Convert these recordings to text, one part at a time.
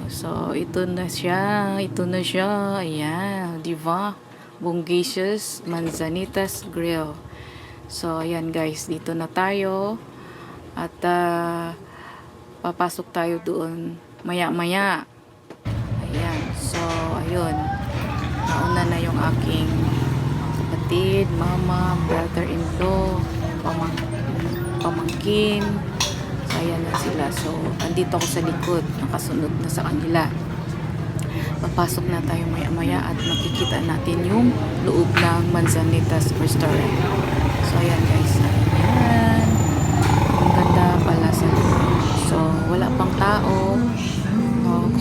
So, ito na siya. Ito na siya. Ayan. Diba? Bungacious Manzanitas Grill. So, ayan guys. Dito na tayo. At, papasok tayo doon maya-maya. Ayan. So, ayun. Nauna na yung aking kapatid, mama, brother-in-law, pamangkin. So, ayan na sila. So, andito ako sa likod. Nakasunod na sa kanila. Papasok na tayo maya-maya at makikita natin yung loob ng Manzanitas Restaurant. So, ayan guys. Ayan. Ang ganda pala sa loob. So, wala pang tao.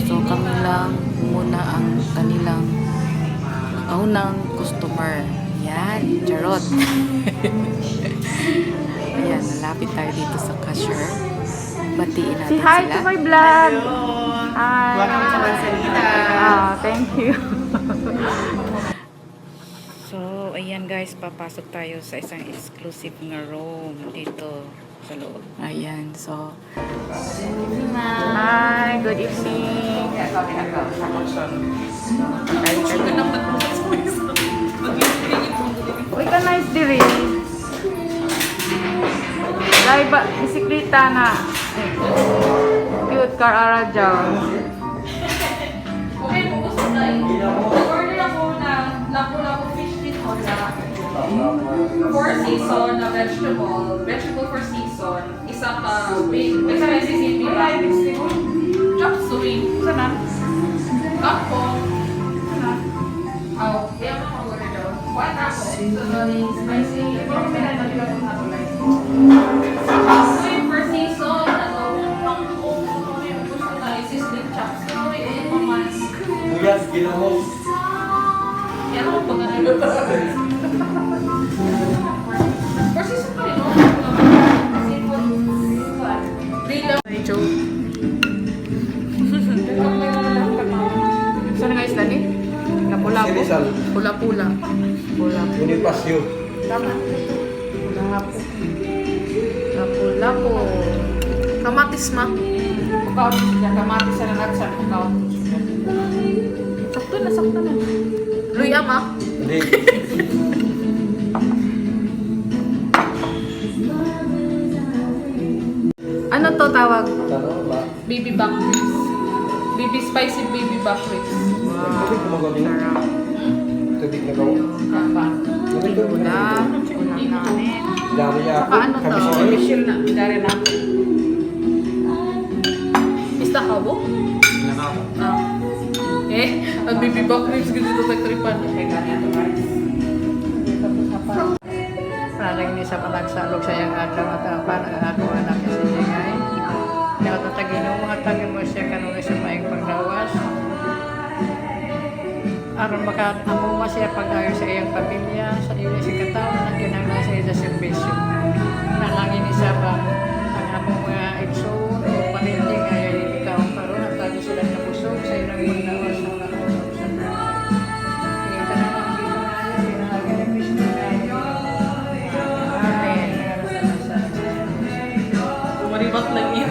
So, kami lang muna ang kanilang unang customer. Yan, charot. Ayan, nalapit tayo dito sa cashier. Batiin natin Say hi sila. to my vlog. Hi. Welcome to Manzanita. Thank you. So, ayan guys, papasok tayo sa isang exclusive na room dito sa loob. Ayan, so Hi, good evening. Uy, ka nice diri. Dahil ba, bisikleta na. Cute car arajaw. Okay, gusto tayo. Order ako ng lapu-lapu fish dito na 4 season na vegetable for season, isa ka may sa Mississippi ba? Chop suey. Sana? Ako. Oh, kaya mo order daw. What ako? Spicy. Suey for season, ano, pang-kong gusto tayo, sizzling chop suey, and mamas. Buyas, ginamos. Yan ako pag ano. For season pa rin, no? Rilo. Medyo. Saan nga isla ni? Lapu-lapu. Sinisal. Pula-pula. Pula-pula. Bonifacio. Tama. Lapu. Lapu-lapu. Kamatis ma. Kamatis niya. Kamatis na nagsan. Kamatis. Sakto na, sakto na. Luya ma. Hindi. Ano to tawag? Tanong ba? Baby back ribs. Baby spicy baby back ribs. Tubig kumagaling. Sarap. Tubig na gawa. Kapa. Tubig na Ulam. Ulam namin. Dari ako. Saka ano to? Michelle na. Dari na. Isda ka bo? Ah. Eh, ang baby back ribs ganito sa tripan. Parang ini sa panagsalog sa iyang adlaw at parang ako anak sa singay. Nakatatagin yung mga tagi mo siya kanunay sa maing paglawas. Aron makaamuma siya pag-ayo sa iyang pamilya, sa iyong si katawan na kinanglan sa iyong servisyo. Nalangin ni sa ba ang among mga igsoon o panindig ay ikaw karon at tayo sila nabusog sa iyong paglawas sa mga usap sa buhay. Hindi ka na makikita na yun, pinahagyan ng Kristo na yun. Amen. Maribat lang yun.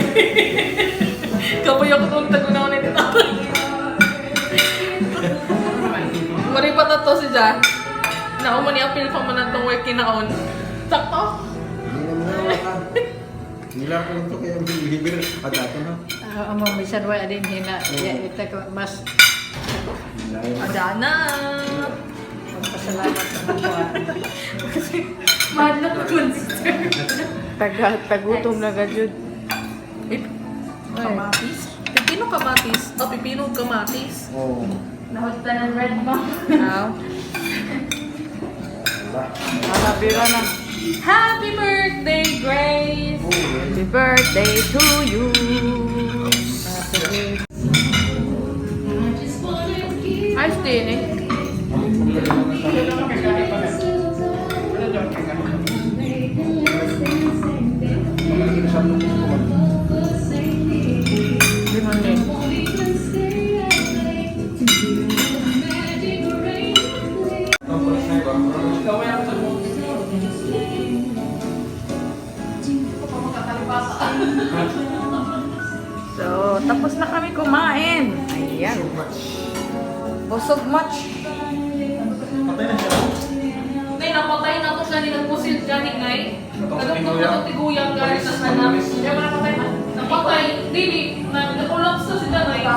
Kapay ako itong tagunaw na ito. Maribat na to si Jan. Naumani ang pilpa mo na itong working na on. Sakto. Hindi na mga ka. Nila ko ito kaya bibir. Padato na. Ang mga bisan wa din hina. Ito ko mas Adana. pasalamat sa mga Mahal na naman sister. tagutom na gajud. Kamatis. Pipino kamatis. O pipino kamatis. Oo. Nahulta ng red ba? Aw. Ala bira na. Happy birthday, Grace! Happy birthday to you. Ice tea ni. Limon ni. So, tapos na kami kumain. So much. Busog much. Patay na siya. Ngay, napatay na to siya ni nagpusil dyan ni Ngay. Nagagpag na to tiguyang gari sa sana. Diyan mo napatay na? Napatay. Dili. Nag-collapse to si Danay.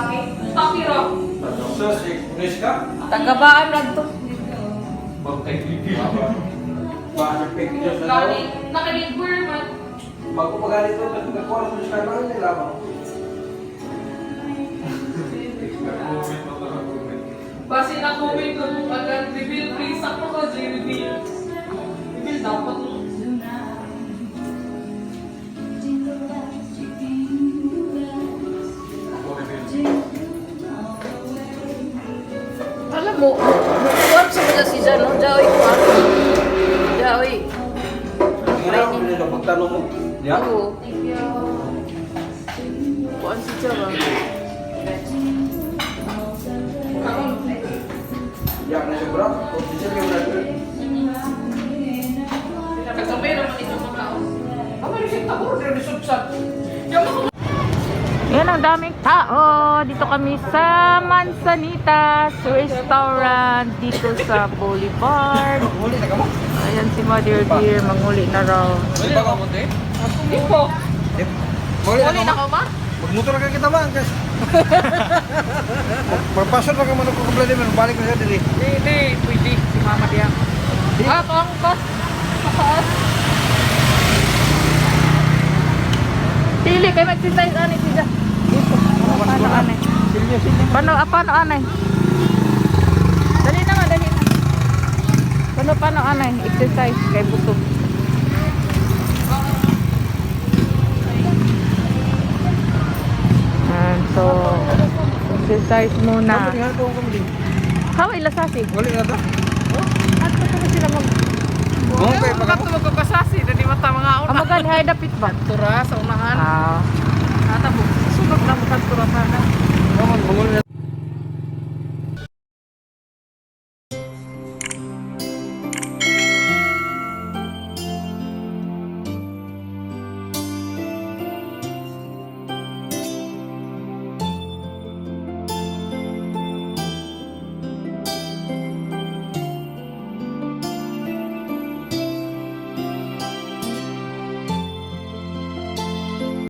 Taki raw. So, pulis ka? Tagabaan lang to. Bangkay pipi. Bakit fake news na daw? Gani. Nakaligwer man. Bago magalit ito, nagkakuha ng pulis ka lang nila mo. Basi na comment ko agad. Reveal please. Sakto ko, Jay. Reveal. Reveal dapat. Alam mo, buwan sa mga si Jan, no? Jaoy ko. Jaoy. Kaya ako nila magtanong mo. Diyan? Ako. Buwan si Jan, ah. Diyan na siya bro. Official yung natin. Kasabay naman ito mga tao. Yan ang daming tao. Dito kami sa Manzanitas Restaurant dito sa Boulevard. Huli na ka mo? Ayan si Mother Dear, manguli na raw. Huli ba ka mo, te? Iko. Huli na ka mo? ba? Magmotor ka kita ba? Kasi... Pagpasok na ka mo na kukumpleto mo. Balik na siya dili. Hindi, pwede. Si Mama diyan. Ah, pangkas. Pili kayo mag-exercise anay siya. Paano anay? Paano anay? Dali naman, dali na. Paano anay? Exercise kay busog. And so, exercise muna. Haway lasasi. Huli na ta? At pa sila mag... Okay, pag Magkatulog ko kasasi, dali mata mga una. Amagan, hay dapit ba? Tura sa unahan. Ah.